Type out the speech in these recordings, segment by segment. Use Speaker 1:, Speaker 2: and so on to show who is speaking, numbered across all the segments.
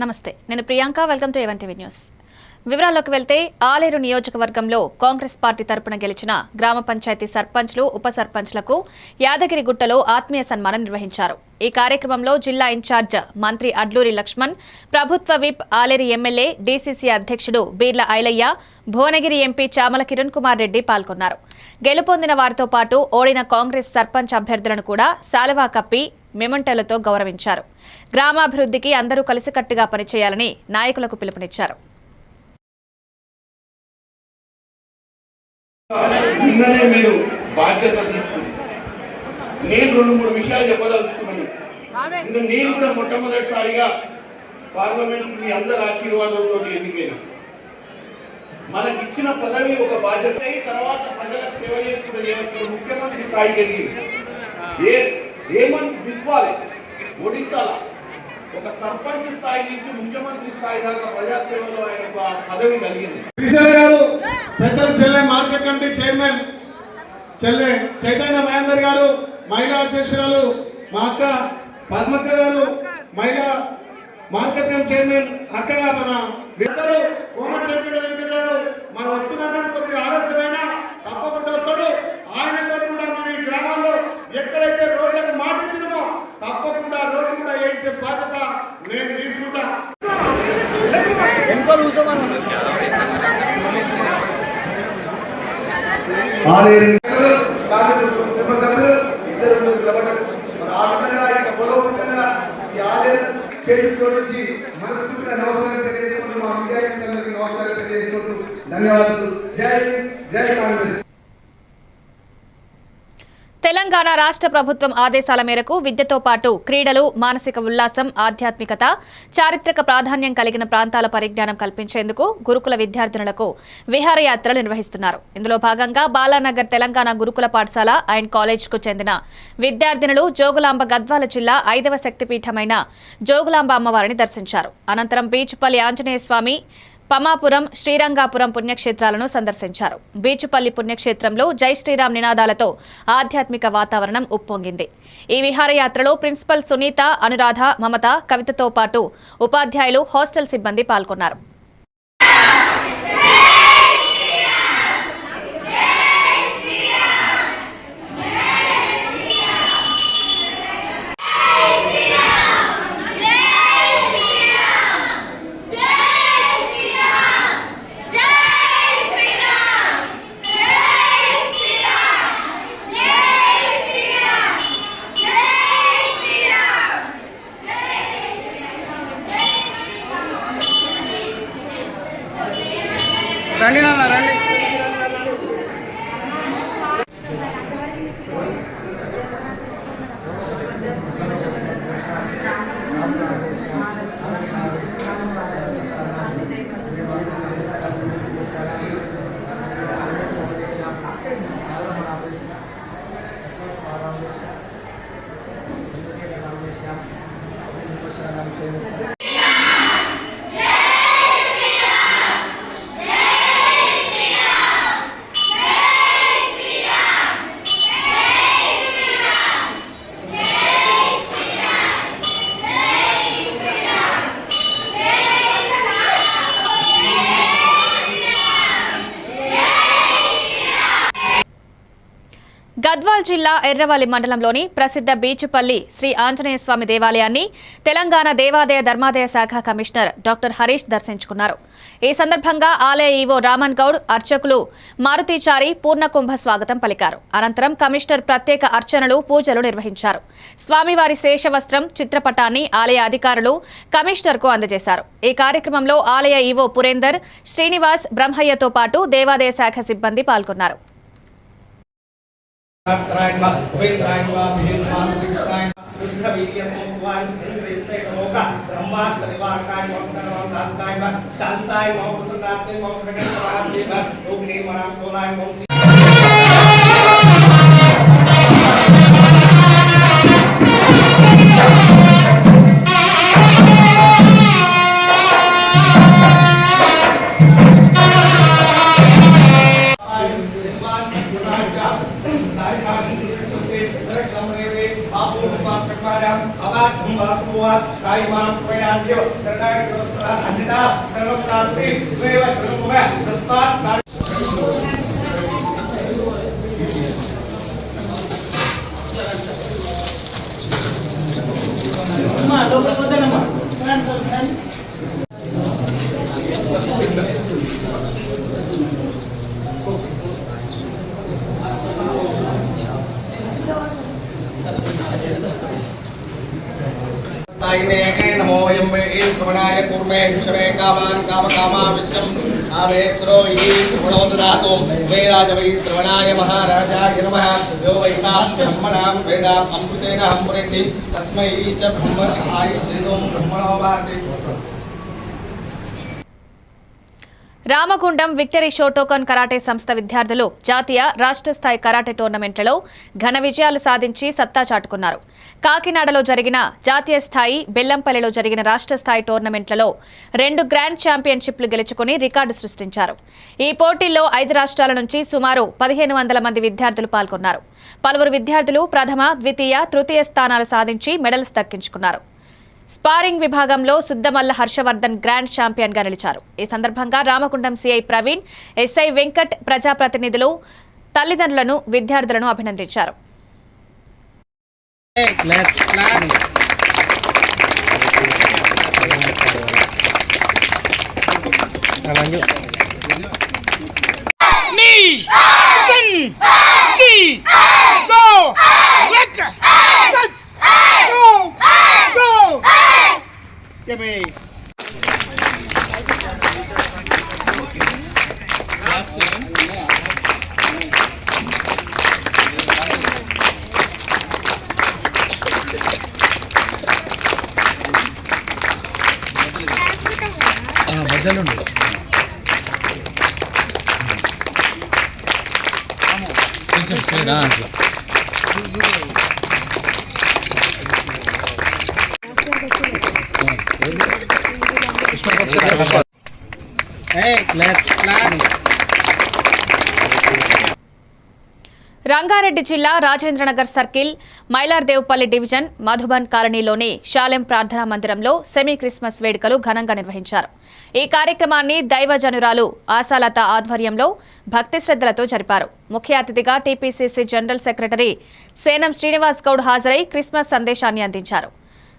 Speaker 1: నమస్తే, నేను Priyanka. Welcome to A1 TV news. వివరాల్లోకి వెళ్తే ఆలేరు నియోజకవర్గంలో కాంగ్రెస్ పార్టీ తరపున గెలిచిన గ్రామ పంచాయతీ సర్పంచ్లు, ఉప సర్పంచ్లకు యాదగిరిగుట్టలో ఆత్మీయ సన్మానం నిర్వహించారు. ఈ కార్యక్రమంలో జిల్లా ఇన్ఛార్జ్ మంత్రి అడ్లూరి లక్ష్మణ్, ప్రభుత్వ విప్ ఆలేరు ఎమ్మెల్యే డీసీసీ అధ్యక్షుడు బీర్ల ఐలయ్య, భువనగిరి ఎంపీ చామల కిరణ్ కుమార్ రెడ్డి పాల్గొన్నారు. గెలుపొందిన వారితో పాటు ఓడిన కాంగ్రెస్ సర్పంచ్ అభ్యర్థులను కూడా శాలువా కప్పి మెమంటోలతో గౌరవించారు. గ్రామాభివృద్ధికి అందరూ కలిసికట్టుగా పనిచేయాలని నాయకులకు పిలుపునిచ్చారు.
Speaker 2: నేను 2-3 విషయాలు చెప్పదలుచుకున్నాను. నేను కూడా మొట్టమొదటిసారిగా పార్లమెంట్ మీ అందరి ఆశీర్వాదంతో ఎన్నికైనా. మనకిచ్చిన పదవి ఒక బాధ్యత. తర్వాత ప్రజలకు సేవ చేసుకునే ముఖ్యమంత్రి స్థాయికి ఎదిగింది. హేమంత్ బిస్వాల్ ఒడిశాలో ఒక సర్పంచ్ స్థాయి నుంచి ముఖ్యమంత్రి స్థాయి దాకా ప్రజాసేవలో ఆయన పదవి కలిగింది. మార్కెట్ కమిటీ చైర్మన్ చెల్లె చైతన్య మహేందర్ గారు, మహిళా అధ్యక్షురాలు మా అక్క పద్మక్క గారు, మహిళా మార్కెట్ కమిటీ చైర్మన్ అక్కగా మన ఇద్దరు మన వస్తున్నారని కొద్దిగా ఆలస్యమైన తప్పకుండా వస్తాడు. ఆయనతో కూడా మనం ఈ గ్రామాల్లో ఎక్కడైతే రోడ్లకు మాటించినమో తప్పకుండా రోడ్డు కూడా వేయించే బాధ్యత నేను తీసుకుంటా. ధన్యవాదాలు. జై జై కాంగ్రెస్.
Speaker 1: తెలంగాణ రాష్ట్ర ప్రభుత్వం ఆదేశాల మేరకు విద్యతో పాటు క్రీడలు, మానసిక ఉల్లాసం, ఆధ్యాత్మికత, చారిత్రక ప్రాధాన్యం కలిగిన ప్రాంతాల పరిజ్ఞానం కల్పించేందుకు గురుకుల విద్యార్థినులకు విహారయాత్రలు నిర్వహిస్తున్నారు. ఇందులో భాగంగా బాలానగర్ తెలంగాణ గురుకుల పాఠశాల అండ్ కాలేజ్కు చెందిన విద్యార్థినులు జోగులాంబ గద్వాల జిల్లా 5వ శక్తిపీఠమైన జోగులాంబ అమ్మవారిని దర్శించారు. అనంతరం బీచుపల్లి ఆంజనేయ స్వామి, పమాపురం, శ్రీరంగాపురం పుణ్యక్షేత్రాలను సందర్శించారు. బీచుపల్లి పుణ్యక్షేత్రంలో జై శ్రీరామ్ నినాదాలతో ఆధ్యాత్మిక వాతావరణం ఉప్పొంగింది. ఈ విహారయాత్రలో ప్రిన్సిపల్ సునీత, అనురాధ, మమత, కవితతో పాటు ఉపాధ్యాయులు, హాస్టల్ సిబ్బంది పాల్గొన్నారు.
Speaker 3: రండి నాన్న రండి.
Speaker 1: గద్వాల్ జిల్లా ఎర్రవల్లి మండలంలోని ప్రసిద్ధ బీచుపల్లి శ్రీ ఆంజనేయ స్వామి దేవాలయాన్ని తెలంగాణ దేవాదాయ ధర్మాదాయ శాఖ కమిషనర్ డాక్టర్ హరీష్ దర్శించుకున్నారు. ఈ సందర్భంగా ఆలయ ఈవో రామన్ గౌడ్, అర్చకులు మారుతీచారి పూర్ణకుంభ స్వాగతం పలికారు. అనంతరం కమిషనర్ ప్రత్యేక అర్చనలు, పూజలు నిర్వహించారు. స్వామివారి శేషవస్త్రం చిత్రపటాన్ని ఆలయ అధికారులు కమిషనర్కు అందజేశారు. ఈ కార్యక్రమంలో ఆలయ ఈవో పురేందర్, శ్రీనివాస్, బ్రహ్మయ్యతో పాటు దేవాదాయ శాఖ సిబ్బంది పాల్గొన్నారు.
Speaker 2: आप
Speaker 3: नमो यम्मे श्रवणाय कुर्मे विषमे कामान् कामकामा विश्वम् आवेश्रो इति श्रवणोददातु वेदाज वै श्रवणाय महाराजाय नमः यो वैता ब्रह्मणां वेदाम् अमृतेन अमृति तस्मै च ब्रह्मणाय श्रीओं ब्रह्मणो Bharati.
Speaker 1: Ramagundam victory Shotokan karate సంస్థ విద్యార్థులు జాతీయ రాష్ట్ర స్థాయి కరాటే టోర్నమెంట్లలో ఘన విజయాలు సాధించి సత్తా చాటుకున్నారు. కాకినాడలో జరిగిన జాతీయ స్థాయి, బెల్లంపల్లిలో జరిగిన రాష్ట్ర స్థాయి టోర్నమెంట్లలో 2 గ్రాండ్ ఛాంపియన్షిప్లు గెలుచుకుని రికార్డు సృష్టించారు. ఈ పోటీల్లో 5 రాష్ట్రాల నుంచి సుమారు 1500 మంది విద్యార్థులు పాల్గొన్నారు. పలువురు విద్యార్థులు ప్రథమ, ద్వితీయ, తృతీయ స్థానాలు సాధించి మెడల్స్ దక్కించుకున్నారు. స్పారింగ్ విభాగంలో సుద్దమల్ల హర్షవర్ధన్ గ్రాండ్ ఛాంపియన్ గా నిలిచారు. ఈ సందర్భంగా రామగుండం సిఐ ప్రవీణ్, ఎస్ఐ వెంకట్ ప్రజాప్రతినిధులు తల్లిదండ్రులను, విద్యార్థులను అభినందించారు. రంగారెడ్డి జిల్లా రాజేంద్రనగర్ సర్కిల్, మైలార్దేవ్పల్లి డివిజన్, మధుబన్ కాలనీలోని షాలెం ప్రార్థనా మందిరంలో సెమీ క్రిస్మస్ వేడుకలు ఘనంగా నిర్వహించారు. ఈ కార్యక్రమాన్ని దైవజనురాలు ఆశాలత ఆధ్వర్యంలో భక్తి శ్రద్ధలతో జరిపారు. ముఖ్య అతిథిగా TPCC general secretary Senam Srinivas Goud హాజరై క్రిస్మస్ సందేశాన్ని అందించారు.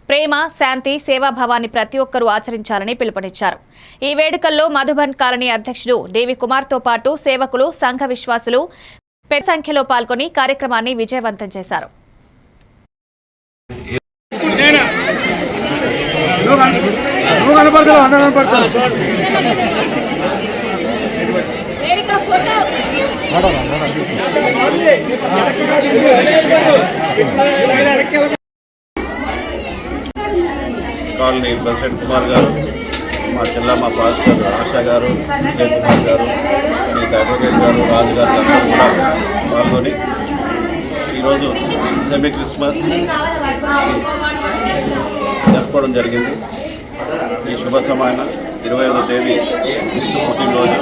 Speaker 1: ప్రేమ, శాంతి, సేవాభావాన్ని ప్రతి ఒక్కరూ ఆచరించాలని పిలుపునిచ్చారు. ఈ వేడుకల్లో మధుబన్ కాలనీ అధ్యక్షుడు దేవి కుమార్తో పాటు సేవకులు, సంఘ విశ్వాసులు పెద్ద సంఖ్యలో పాల్గొని కార్యక్రమాన్ని విజయవంతం చేశారు.
Speaker 4: కాలనీ ప్రెసిడెంట్ కుమార్ గారు, మా చెల్లమ్మ పాస్టర్ ఆశా గారు, విజయ్ కుమార్ గారు, మీకు అడ్వకేట్ గారు, రాజు గారు అందరూ కూడా పాల్గొని ఈరోజు సెమీ క్రిస్మస్ జరుపుకోవడం జరిగింది. ఈ శుభ సమయాన 25వ తేదీ పుట్టినరోజు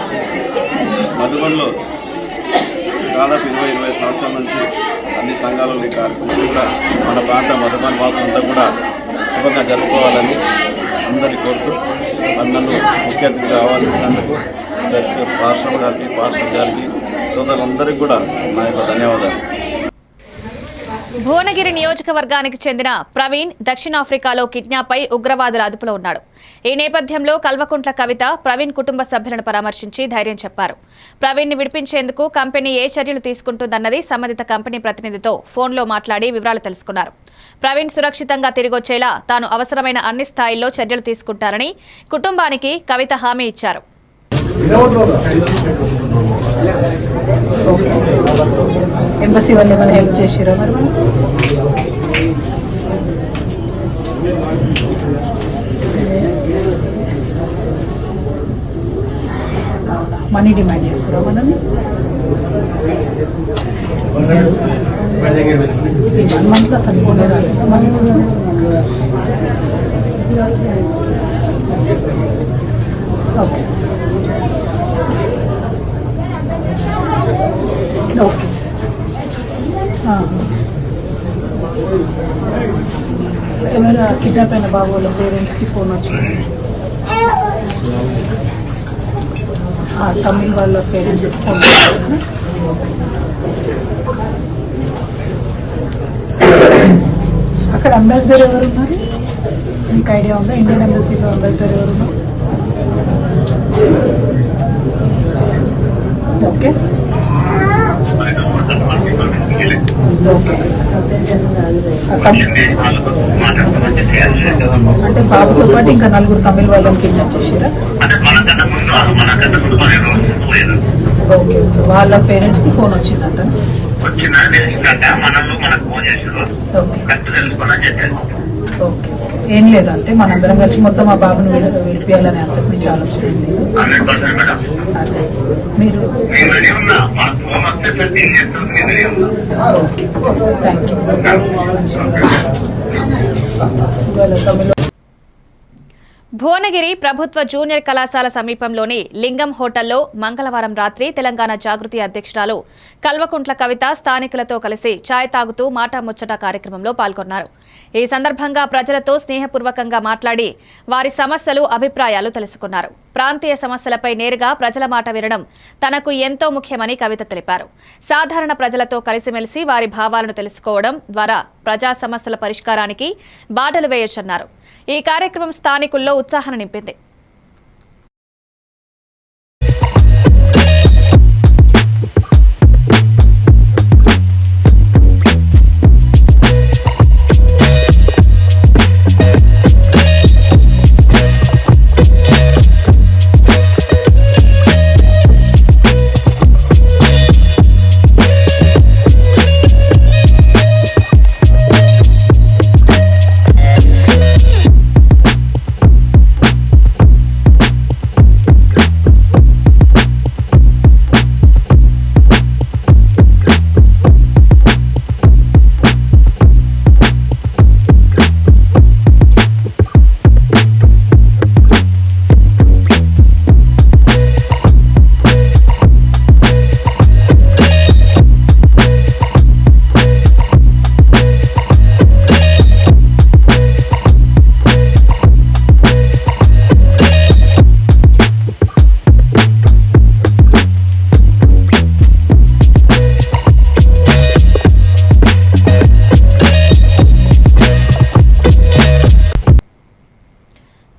Speaker 4: మధుబన్లో దాదాపు 20 సంవత్సరాల నుంచి అన్ని సంఘాలలో ఈ కార్యక్రమం కూడా మన ప్రాంత మధుబన్ వాసులు అంతా కూడా శుభంగా జరుపుకోవాలని అందరినీ కోరుతూ నన్ను ముఖ్య అతిథిగా ఆహ్వానించినందుకు చర్చ్ పాస్టర్ గారికి సోదరులందరికీ కూడా నా యొక్క ధన్యవాదాలు.
Speaker 1: భువనగిరి నియోజకవర్గానికి చెందిన ప్రవీణ్ దక్షిణాఫ్రికాలో కిడ్నాప్ అయి ఉగ్రవాదుల అదుపులో ఉన్నాడు. ఈ నేపథ్యంలో కల్వకుంట్ల కవిత ప్రవీణ్ కుటుంబ సభ్యులను పరామర్శించి ధైర్యం చెప్పారు. ప్రవీణ్ ని విడిపించేందుకు కంపెనీ ఏ చర్యలు తీసుకుంటుందన్నది సంబంధిత కంపెనీ ప్రతినిధితో ఫోన్లో మాట్లాడి వివరాలు తెలుసుకున్నారు. ప్రవీణ్ సురక్షితంగా తిరిగొచ్చేలా తాను అవసరమైన అన్ని స్థాయిల్లో చర్యలు తీసుకుంటారని కుటుంబానికి కవిత హామీ ఇచ్చారు.
Speaker 5: ఎంబసీ వాళ్ళు ఏమైనా హెల్ప్ చేసిరా మరి మనీ డిమాండ్ చేస్తారా మనల్ని? 1 month అసలు ఇవ్వలే రాలేదు మనీ కోసం. ఓకే ఓకే ఎవరు కిడ్నాప్ అయిన బాబు వాళ్ళ పేరెంట్స్కి ఫోన్ వచ్చింది. తమిళ్ వాళ్ళ పేరెంట్స్కి ఫోన్ వచ్చింది. అక్కడ అంబాసిడర్ ఎవరు ఉన్నారు మీకు ఐడియా ఉందా? ఇండియన్ ఎంబసీలో అంబాసిడర్ ఎవరు ఉన్నారు? ఓకే అంటే బాబుతో పాటు ఇంకా నలుగురు తమిళ వాళ్ళని కిడ్నాప్ చేసారా? Okay okay. వాళ్ళ పేరెంట్స్ కి ఫోన్ వచ్చిందంట. Okay okay. ఏం లేదంటే మనందరం కలిసి మొత్తం ఆ బాబుని విడిపియాలని అంతకు మించి ఆలోచన మీరు. Okay thank you. తమిళ
Speaker 1: భువనగిరి ప్రభుత్వ జూనియర్ కళాశాల సమీపంలోని లింగం హోటల్లో మంగళవారం రాత్రి తెలంగాణ జాగృతి అధ్యక్షురాలు కల్వకుంట్ల కవిత స్థానికులతో కలిసి ఛాయ్ తాగుతూ మాటాముచ్చట కార్యక్రమంలో పాల్గొన్నారు. ఈ సందర్భంగా ప్రజలతో స్నేహపూర్వకంగా మాట్లాడి వారి సమస్యలు, అభిప్రాయాలు తెలుసుకున్నారు. ప్రాంతీయ సమస్యలపై నేరుగా ప్రజల మాట వినడం తనకు ఎంతో ముఖ్యమని కవిత తెలిపారు. సాధారణ ప్రజలతో కలిసిమెలిసి వారి భావాలను తెలుసుకోవడం ద్వారా ప్రజా సమస్యల పరిష్కారానికి బాటలు వేయొచ్చన్నారు. ఈ కార్యక్రమం స్థానికుల్లో ఉత్సాహాన్ని నింపింది.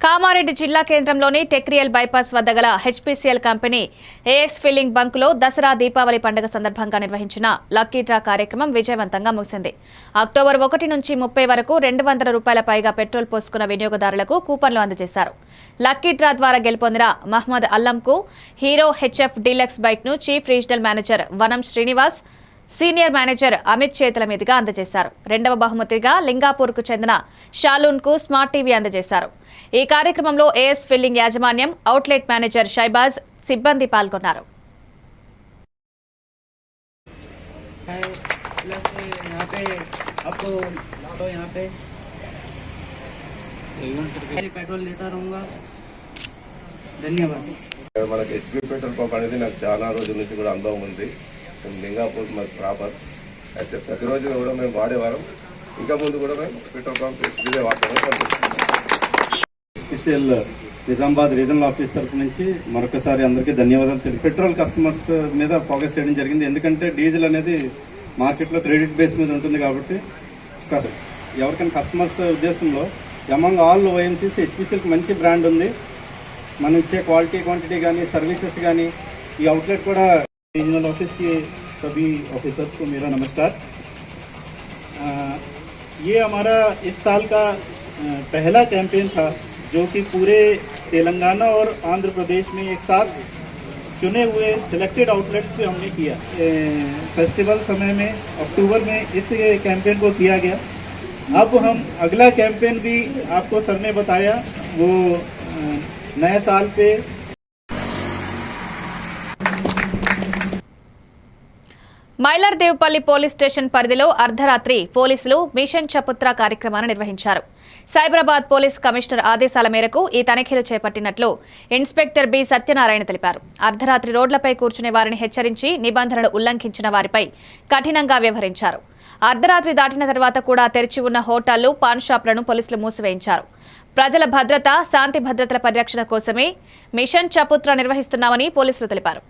Speaker 1: కామారెడ్డి జిల్లా కేంద్రంలోని టెక్రియల్ బైపాస్ వద్ద గల హెచ్పీసీఎల్ కంపెనీ ఏఎస్ ఫిల్లింగ్ బంకులో దసరా దీపావళి పండుగ సందర్భంగా నిర్వహించిన లక్కీ డ్రా కార్యక్రమం విజయవంతంగా ముగిసింది. అక్టోబర్ 1 నుంచి 30 వరకు 200 రూపాయల పైగా పెట్రోల్ పోసుకున్న వినియోగదారులకు కూపన్లు అందజేశారు. లక్కీ డ్రా ద్వారా గెలుపొందిన మహ్మద్ అల్లంకు హీరో హెచ్ఎఫ్ డీలక్స్ బైక్ ను chief regional manager Vanam Srinivas, senior manager Amit చేతుల మీదుగా అందజేశారు. రెండవ బహుమతిగా లింగాపూర్కు చెందిన షాలూన్కు స్మార్ట్ టీవీ అందజేశారు. ఈ కార్యక్రమంలో ఏఎస్ ఫిల్లింగ్ యాజమాన్యం, అవుట్లెట్ మేనేజర్ షైబాజ్, సిబ్బంది పాల్గొన్నారు.
Speaker 6: మనకి హెచ్పీ పెట్రోల్ పంప్ అనేది నాకు చాలా రోజుల నుంచి కూడా అనుభవం ఉంది. మేము లింగాపూర్ మాకు ప్రాపర్ అయితే ప్రతిరోజు కూడా మేము వాడేవారం. ఇంకా ముందు కూడా మేము పెట్రోల్ పంప్ హెచ్పీదే వాడతాము.
Speaker 7: హెచ్పీసీఎల్ నిజామాబాద్ రీజనల్ ఆఫీస్ తరఫు నుంచి మరొకసారి అందరికీ ధన్యవాదాలు. పెట్రోల్ కస్టమర్స్ మీద ఫోకస్ చేయడం జరిగింది. ఎందుకంటే డీజిల్ అనేది మార్కెట్లో క్రెడిట్ బేస్ మీద ఉంటుంది కాబట్టి ఎవరికైనా కస్టమర్స్ ఉద్దేశంలో అమంగ్ ఆల్ ఓఎంసీస్ హెచ్పీసీఎల్కి మంచి బ్రాండ్ ఉంది. మనం ఇచ్చే క్వాలిటీ, క్వాంటిటీ కానీ, సర్వీసెస్ కానీ, ఈ అవుట్లెట్ కూడా रीजनल ऑफिस के सभी ऑफिसर्स को मेरा नमस्कार। ये हमारा इस साल का पहला कैंपेन था जो कि पूरे तेलंगाना और आंध्र प्रदेश में एक साथ चुने हुए सिलेक्टेड आउटलेट्स पे हमने किया। फेस्टिवल समय में अक्टूबर में इस कैंपेन को किया गया। अब हम अगला कैंपेन भी आपको सर ने बताया, वो नए साल पे
Speaker 1: మైలర్దేవ్పల్లి పోలీస్ స్టేషన్ పరిధిలో అర్ధరాత్రి పోలీసులు మిషన్ చపుత్ర కార్యక్రమాన్ని నిర్వహించారు. సైబరాబాద్ పోలీస్ కమిషనర్ ఆదేశాల మేరకు ఈ తనిఖీలు చేపట్టినట్లు ఇన్స్పెక్టర్ బి సత్యనారాయణ తెలిపారు. అర్ధరాత్రి రోడ్లపై కూర్చునే వారిని హెచ్చరించి నిబంధనలు ఉల్లంఘించిన వారిపై కఠినంగా వ్యవహరించారు. అర్ధరాత్రి దాటిన తర్వాత కూడా తెరిచి ఉన్న హోటళ్లు, పాన్ షాపులను పోలీసులు మూసివేయించారు. ప్రజల భద్రత, శాంతి భద్రతల పరిరక్షణ కోసమే మిషన్ చపుత్ర నిర్వహిస్తున్నామని పోలీసులు తెలిపారు.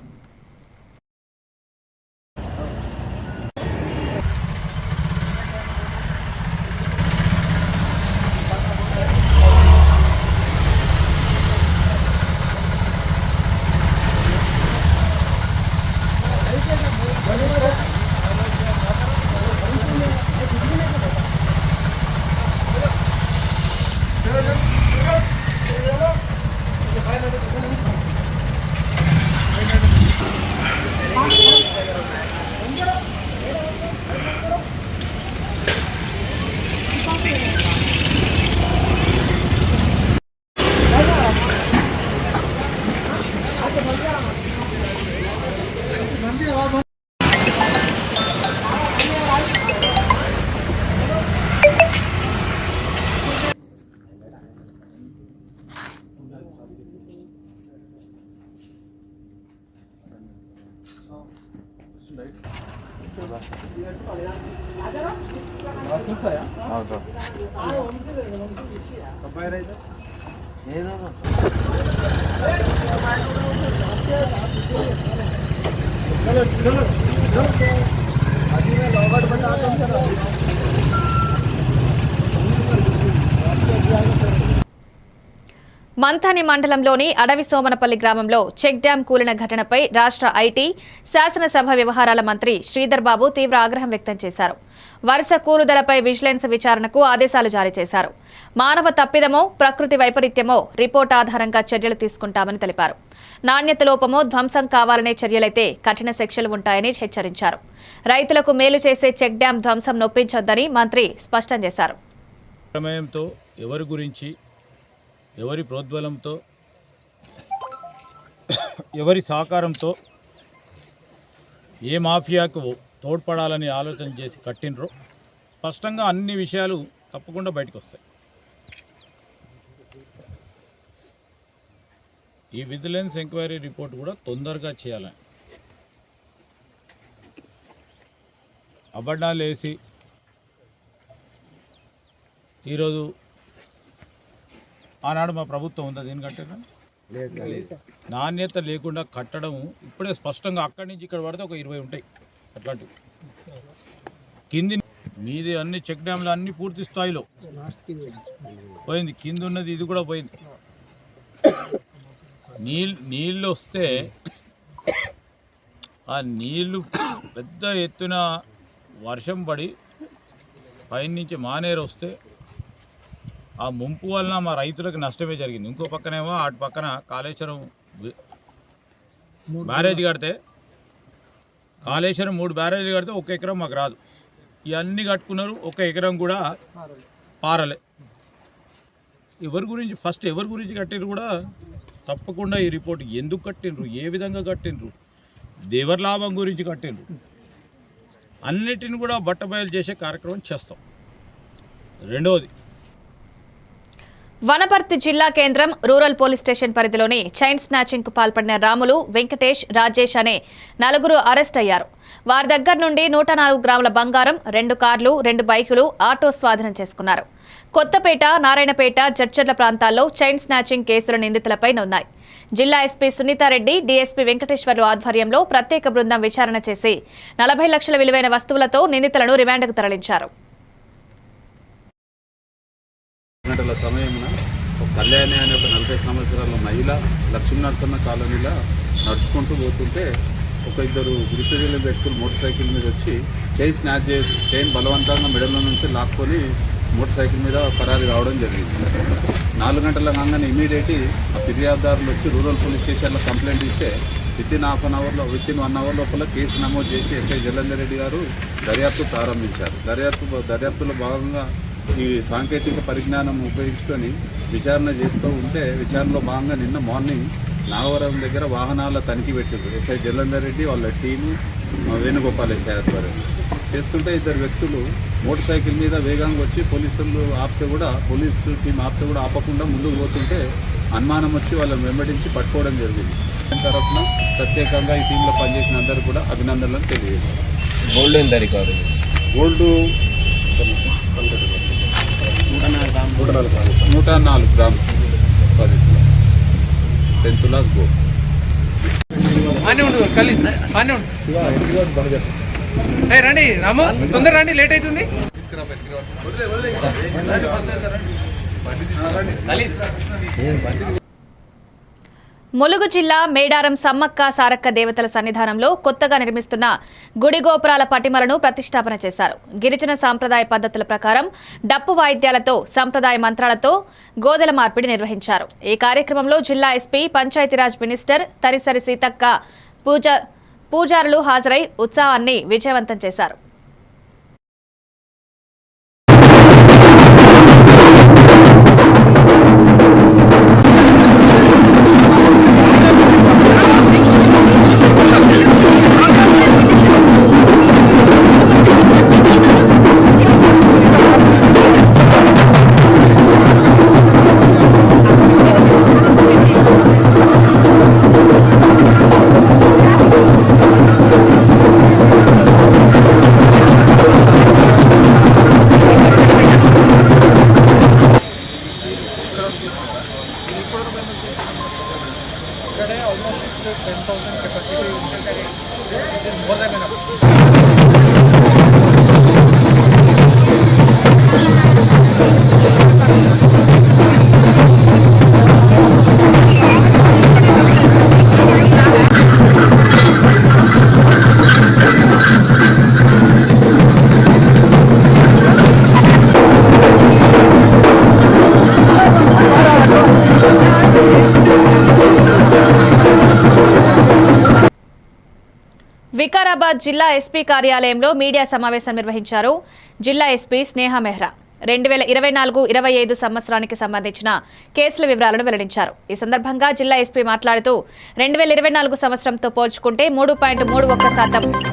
Speaker 1: మంథాని మండలంలోని అడవి సోమనపల్లి గ్రామంలో చెక్ డ్యాం కూలిన ఘటనపై రాష్ట్ర ఐటీ, శాసనసభ వ్యవహారాల మంత్రి శ్రీధర్ బాబు తీవ్ర ఆగ్రహం వ్యక్తం చేశారు. వరుస కూలుదలపై విజిలెన్స్ విచారణకు ఆదేశాలు జారీ చేశారు. మానవ తప్పిదమో, ప్రకృతి వైపరీత్యమో రిపోర్ట్ ఆధారంగా చర్యలు తీసుకుంటామని తెలిపారు. నాణ్యత లోపమో, ధ్వంసం కావాలనే చర్యలైతే కఠిన శిక్షలు ఉంటాయని హెచ్చరించారు. రైతులకు మేలు చేసే చెక్ డ్యాం ధ్వంసం నొప్పించొద్దని మంత్రి స్పష్టం చేశారు.
Speaker 8: ప్రమేయంతో, ఎవరి గురించి, ఎవరి ప్రోద్బలంతో, ఎవరి సహకారంతో ఏ మాఫియాకు తోడ్పడాలని ఆలోచన చేసి కట్టినరో స్పష్టంగా అన్ని విషయాలు తప్పకుండా బయటకు వస్తాయి. ఈ విజిలెన్స్ ఎంక్వైరీ రిపోర్ట్ కూడా తొందరగా చేయాలని, అబద్ధాలు వేసి ఈరోజు ఆనాడు మా ప్రభుత్వం ఉందా దీనికంటే నాణ్యత లేకుండా కట్టడం ఇప్పుడే స్పష్టంగా అక్కడి నుంచి ఇక్కడ పడితే ఒక 20 ఉంటాయి అట్లాంటివి. కింది మీది అన్ని చెక్ డ్యామ్లు అన్ని పూర్తి స్థాయిలో పోయింది, కింద ఉన్నది ఇది కూడా పోయింది. నీళ్ళు వస్తే ఆ నీళ్లు పెద్ద ఎత్తున వర్షం పడి పైనుంచి మానేరు వస్తే ఆ ముంపు వలన మా రైతులకు నష్టమే జరిగింది. ఇంకో పక్కనేమో అటు పక్కన కాళేశ్వరం బ్యారేజ్ కడితే, కాళేశ్వరం 3 బ్యారేజీలు కడితే 1 ఎకరం మాకు రాదు. ఇవన్నీ కట్టుకున్నారు, 1 ఎకరం కూడా పారలే. ఎవరి గురించి కట్టినరు కూడా తప్పకుండా ఈ రిపోర్ట్ ఎందుకు కట్టినరు, ఏ విధంగా కట్టినరు, ఎవరి లాభం గురించి కట్టినరు అన్నిటిని కూడా బట్టబయలు చేసే కార్యక్రమం చేస్తాం. రెండవది,
Speaker 1: వనపర్తి జిల్లా కేంద్రం రూరల్ పోలీస్ స్టేషన్ పరిధిలోని చైన్ స్నాచింగ్ కు పాల్పడిన రాములు, వెంకటేష్, రాజేష్ అనే 4 అరెస్ట్ అయ్యారు. వారి దగ్గర నుండి 104 గ్రాముల బంగారం, 2 కార్లు, 2 బైకులు, ఆటో స్వాధీనం చేసుకున్నారు. కొత్తపేట, నారాయణపేట, జడ్చర్ల ప్రాంతాల్లో చైన్ స్నాచింగ్ కేసుల నిందితులపై ఉన్నాయి. జిల్లా ఎస్పీ సునీతారెడ్డి, డీఎస్పీ వెంకటేశ్వర్లు ఆధ్వర్యంలో ప్రత్యేక బృందం విచారణ చేసి 40 లక్షల విలువైన వస్తువులతో నిందితులను రిమాండ్కు తరలించారు.
Speaker 9: గంటల సమయమున కళ్యాణి అనే ఒక 40 సంవత్సరాల మహిళ లక్ష్మీనరసన్న కాలనీలో నడుచుకుంటూ పోతుంటే ఒక 2 గుర్తు తెలియని వ్యక్తులు మోటార్ సైకిల్ మీద వచ్చి చైన్ బలవంతంగా మెడల నుంచి లాక్కొని మోటార్ సైకిల్ మీద పరారి రావడం జరిగింది. 4 గంటల కాగానే ఇమీడియట్లీ ఆ ఫిర్యాదుదారులు వచ్చి రూరల్ పోలీస్ స్టేషన్లో కంప్లైంట్ ఇస్తే వితిన్ 1 అవర్ లోపల కేసు నమోదు చేసి ఎస్ఐ జలంధర్ రెడ్డి గారు దర్యాప్తు ప్రారంభించారు. దర్యాప్తులో భాగంగా ఈ సాంకేతిక పరిజ్ఞానం ఉపయోగించుకొని విచారణ చేస్తూ ఉంటే, విచారణలో భాగంగా నిన్న మార్నింగ్ నాగవరం దగ్గర వాహనాల తనిఖీ పెట్టారు. ఎస్ఐ జలంధర్ రెడ్డి వాళ్ళ టీము, వేణుగోపాల్ ఎస్ఐ ఆధ్వర్యంలో చేస్తుంటే 2 వ్యక్తులు మోటార్ సైకిల్ మీద వేగంగా వచ్చి పోలీసులు పోలీసు టీం ఆపితే కూడా ఆపకుండా ముందుకు పోతుంటే అనుమానం వచ్చి వాళ్ళని వెంబడించి పట్టుకోవడం జరిగింది. తరఫున ప్రత్యేకంగా ఈ టీంలో పనిచేసిన అందరూ కూడా అభినందనలు తెలియజేస్తారు.
Speaker 6: గోల్డ్ ఎంత record?
Speaker 9: Gold 104 grams 10 tolas gold.
Speaker 3: రండి రాము, తొందర రండి, లేట్ అవుతుంది.
Speaker 1: ములుగు జిల్లా మేడారం సమ్మక్క సారక్క దేవతల సన్నిధానంలో కొత్తగా నిర్మిస్తున్న గుడి గోపురాల పటిమలను ప్రతిష్టాపన చేశారు. గిరిజన సాంప్రదాయ పద్ధతుల ప్రకారం డప్పు వాయిద్యాలతో సంప్రదాయ మంత్రాలతో గోదెల మార్పిడి నిర్వహించారు. ఈ కార్యక్రమంలో జిల్లా ఎస్పీ, పంచాయతీరాజ్ మినిస్టర్ తరిసరి సీతక్క పూజారులు హాజరై ఉత్సవాన్ని విజయవంతం చేశారు. వికారాబాద్ జిల్లా ఎస్పీ కార్యాలయంలో మీడియా సమావేశం నిర్వహించారు. జిల్లా ఎస్పీ స్నేహ మెహ్రా 2024-25 సంవత్సరానికి సంబంధించిన కేసుల వివరాలను వెల్లడించారు. ఈ సందర్భంగా జిల్లా ఎస్పీ మాట్లాడుతూ 2024 సంవత్సరంతో పోల్చుకుంటే 3.31%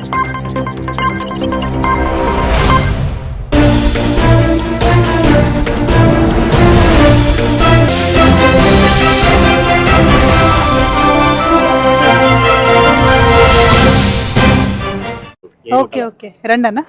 Speaker 5: ఓకే రండి అన్న.